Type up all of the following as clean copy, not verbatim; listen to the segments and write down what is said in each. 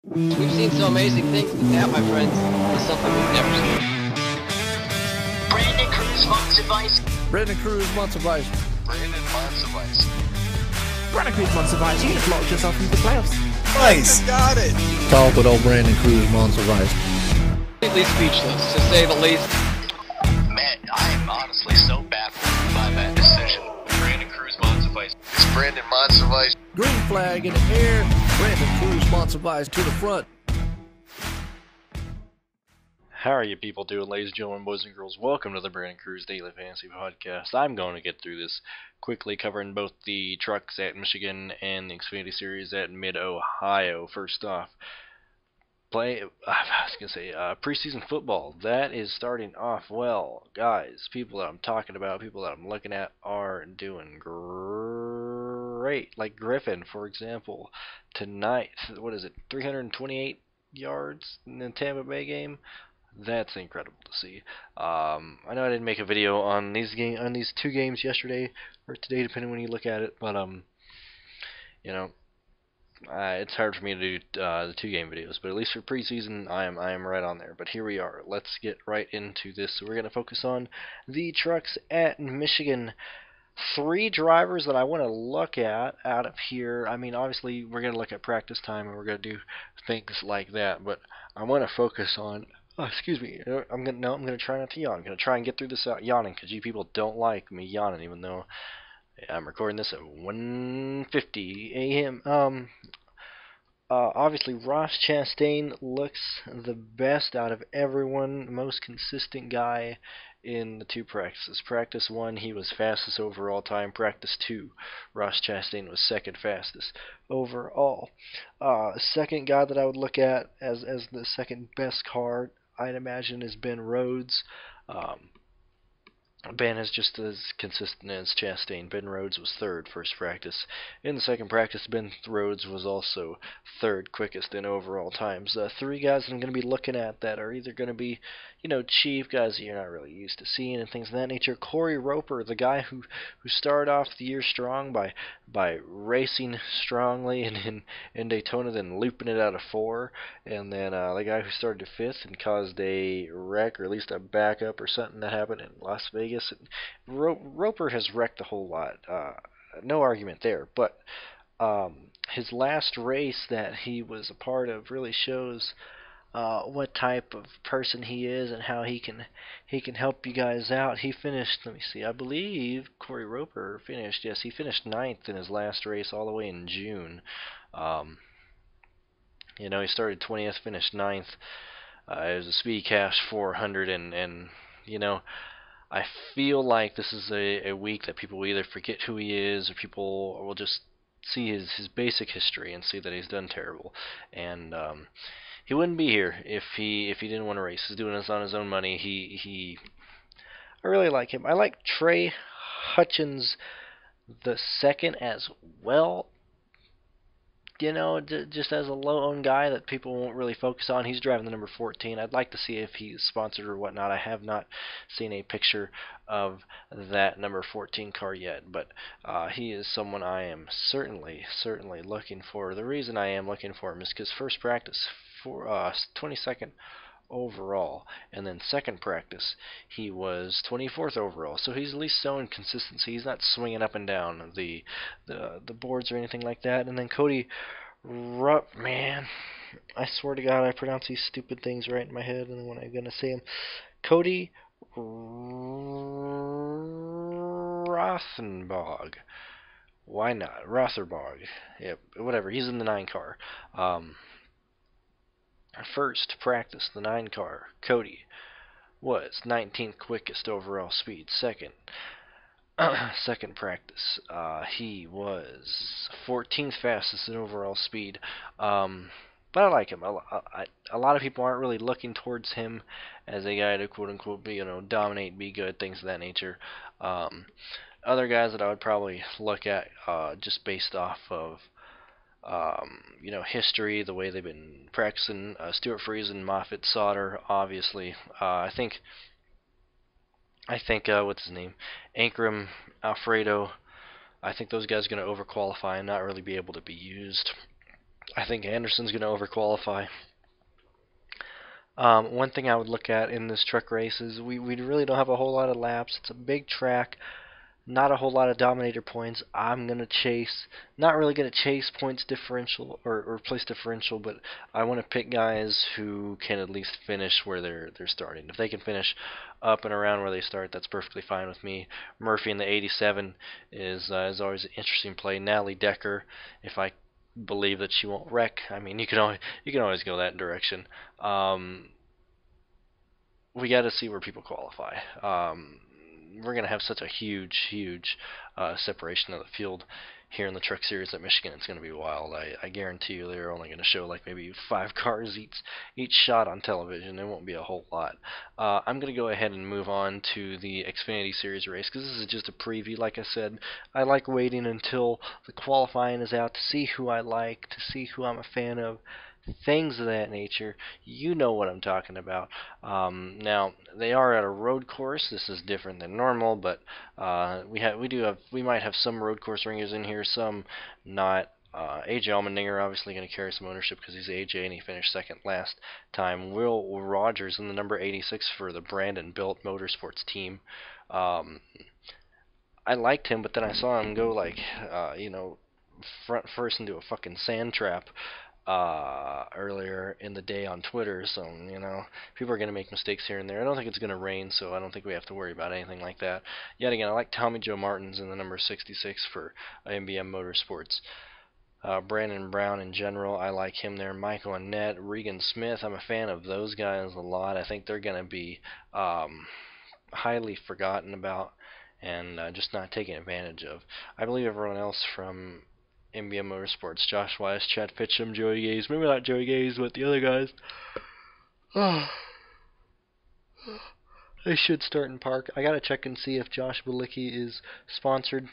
We've seen some amazing things, but that, my friends, is something we've never seen. Brandon Cruz Month's Advice. Brandon Cruz Month's Advice. Brandon Month's Advice. Brandon Cruz Month's Advice. You just locked yourself into the playoffs. Nice. Got it. Talk with old Brandon Cruz Month's Advice. Completely speechless, to say the least. Man, I am honestly so baffled by that decision. Brandon Cruz Month's Advice. It's Brandon Month's Advice. Green flag in the air. Brandon Cruz Month's Advice to the front. How are you people doing, ladies and gentlemen, boys and girls? Welcome to the Brandon Cruz Daily Fantasy Podcast. I'm going to get through this quickly, covering both the trucks at Michigan and the Xfinity Series at Mid-Ohio. First off, preseason football. That is starting off well. Guys, people that I'm talking about, people that I'm looking at are doing great. Like Griffin, for example, tonight, 328 yards in the Tampa Bay game? That's incredible to see. I know I didn't make a video on these two games yesterday or today, depending when you look at it, but it's hard for me to do the 2-game videos. But at least for preseason, I am right on there. But here we are. Let's get right into this. So we're gonna focus on the trucks at Michigan. 3 drivers that I want to look at out of here. I mean, obviously we're gonna look at practice time and we're gonna do things like that, but I want to focus on. Oh, excuse me. I'm gonna try not to yawn. I'm gonna try and get through this out yawning, because you people don't like me yawning, even though I'm recording this at 1:50 a.m. Obviously Ross Chastain looks the best out of everyone, most consistent guy in the 2 practices. Practice 1, he was fastest overall time. Practice 2, Ross Chastain was second fastest overall. Second guy that I would look at as the second best car, I'd imagine, is Ben Rhodes. Ben is just as consistent as Chastain. Ben Rhodes was third first practice. In the second practice, Ben Rhodes was also third quickest in overall times. 3 guys that I'm going to be looking at that are either going to be, cheap guys that you're not really used to seeing and things of that nature. Corey Roper, the guy who started off the year strong by racing strongly in Daytona, then looping it out of 4, and then the guy who started 5th and caused a wreck, or at least a backup or something that happened in Las Vegas. Roper has wrecked a whole lot. No argument there, but his last race that he was a part of really shows what type of person he is and how he can help you guys out. He finished, let me see, I believe Corey Roper finished, yes, he finished 9th in his last race all the way in June. He started 20th, finished 9th. It was a Speed Cash 400, and I feel like this is a week that people will either forget who he is, or people will just see his basic history and see that he's done terrible. And he wouldn't be here if he didn't want to race. He's doing this on his own money. I really like him. I like Trey Hutchins the second as well. Just as a low-owned guy that people won't really focus on. He's driving the number 14. I'd like to see if he's sponsored or whatnot. I have not seen a picture of that number 14 car yet, but he is someone I am certainly looking for. The reason I am looking for him is because first practice, for 22nd overall, and then second practice he was 24th overall, so he's at least showing consistency. He's not swinging up and down the boards or anything like that. And then Cody man, I swear to God I pronounce these stupid things right in my head, and when I'm gonna say them, Cody Rothenberg. Why not? Rotherberg. Yep, whatever. He's in the 9 car. First practice, the 9 car, Cody was 19th quickest overall speed. Second practice, he was 14th fastest in overall speed. But I like him. A lot of people aren't really looking towards him as a guy to quote unquote be, dominate, be good, things of that nature. Other guys that I would probably look at just based off of history, the way they've been practicing, Stuart Friesen, Moffitt, Sauter, obviously. I think what's his name, Ankrum, Alfredo. I think those guys are going to overqualify and not really be able to be used. I think Anderson's going to overqualify. One thing I would look at in this truck race is we really don't have a whole lot of laps. It's a big track. Not a whole lot of dominator points. I'm going to chase, not really going to chase points differential or place differential, but I want to pick guys who can at least finish where they're starting. If they can finish up and around where they start, that's perfectly fine with me. Murphy in the 87 is always an interesting play. Natalie Decker, if I believe that she won't wreck, I mean, you can always go that direction. We got to see where people qualify. We're going to have such a huge separation of the field here in the Truck Series at Michigan. It's going to be wild. I guarantee you they're only going to show like maybe 5 cars each shot on television. There won't be a whole lot. I'm going to go ahead and move on to the Xfinity Series race because this is just a preview. Like I said, I like waiting until the qualifying is out to see who I like, to see who I'm a fan of. Things of that nature. You know what I'm talking about. Now they are at a road course. This is different than normal, but we might have some road course ringers in here, some not. AJ Allmendinger obviously going to carry some ownership because he's AJ and he finished second last time. Will Rogers in the number 86 for the Brandon Built Motorsports team. I liked him, but then I saw him go like front first into a fucking sand trap earlier in the day on Twitter, so people are going to make mistakes here and there. I don't think it's going to rain, so I don't think we have to worry about anything like that. Yet again, I like Tommy Joe Martins in the number 66 for MBM Motorsports. Brandon Brown in general, I like him there. Michael Annett, Regan Smith, I'm a fan of those guys a lot. I think they're going to be highly forgotten about and just not taken advantage of. I believe everyone else from MBM Motorsports, Josh Wise, Chad Pitcham, Joey Gaze, maybe not Joey Gaze, but the other guys. They should start in park. I gotta check and see if Josh Balicki is sponsored.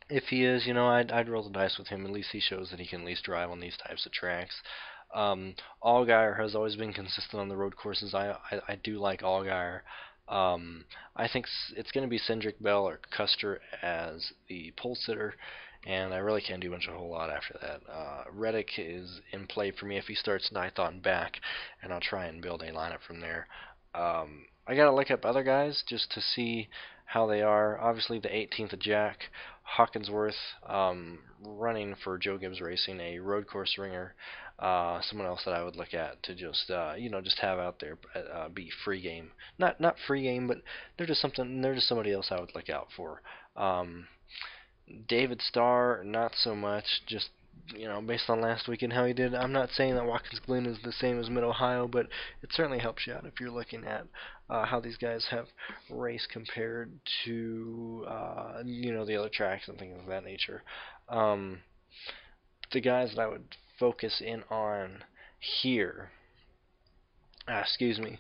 If he is, I'd roll the dice with him. At least he shows that he can at least drive on these types of tracks. Allgaier has always been consistent on the road courses. I do like Allgaier. I think it's going to be Cindric Bell or Custer as the pole sitter, and I really can't do much a whole lot after that. Reddick is in play for me if he starts ninth on back, and I'll try and build a lineup from there. I gotta look up other guys just to see how they are. Obviously, the 18th of Jack Hawkinsworth, running for Joe Gibbs Racing, a road course ringer. Someone else that I would look at to just just have out there, be free game. Not free game, but they're just somebody else I would look out for. David Starr, not so much. Just based on last week and how he did. I'm not saying that Watkins Glen is the same as Mid Ohio, but it certainly helps you out if you're looking at how these guys have raced compared to the other tracks and things of that nature. The guys that I would focus in on here. Excuse me.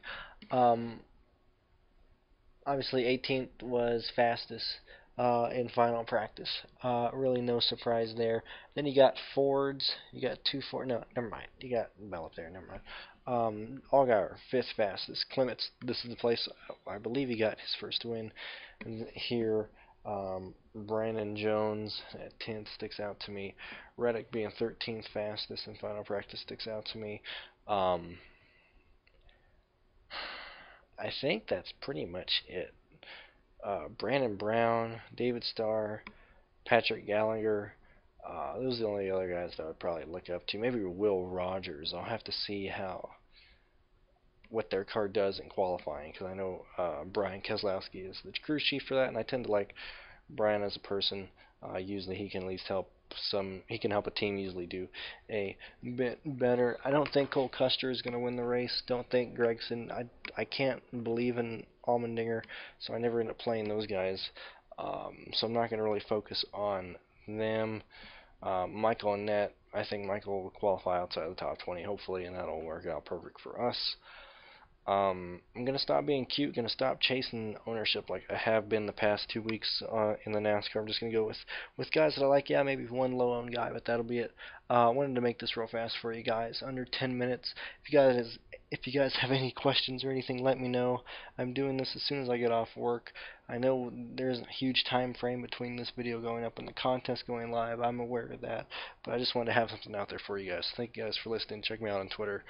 Obviously, 18th was fastest in final practice. Really no surprise there. Then you got Fords. You got two Ford. No, never mind. You got Bell up there. Never mind. Allgaier, 5th fastest. Clements, this is the place I believe he got his first win here. Brandon Jones at 10th sticks out to me. Reddick being 13th fastest in final practice sticks out to me. I think that's pretty much it. Brandon Brown, David Starr, Patrick Gallagher. Those are the only other guys that I would probably look up to. Maybe Will Rogers. I'll have to see what their car does in qualifying, because I know Brian Keselowski is the crew chief for that, and I tend to like Brian as a person. Usually he can at least help a team usually do a bit better. I don't think Cole Custer is going to win the race. Don't think Gregson. I can't believe in Allmendinger, so I never end up playing those guys. So I'm not going to really focus on them. Michael Annett, I think Michael will qualify outside of the top 20, hopefully, and that'll work out perfect for us. I'm going to stop being cute, going to stop chasing ownership like I have been the past 2 weeks in the NASCAR. I'm just going to go with guys that I like. Yeah, maybe one low-owned guy, but that'll be it. I wanted to make this real fast for you guys, under 10 minutes. If you guys have any questions or anything, let me know. I'm doing this as soon as I get off work. I know there's a huge time frame between this video going up and the contest going live. I'm aware of that, but I just wanted to have something out there for you guys. Thank you guys for listening. Check me out on Twitter.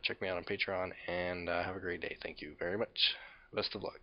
Check me out on Patreon, and have a great day. Thank you very much. Best of luck.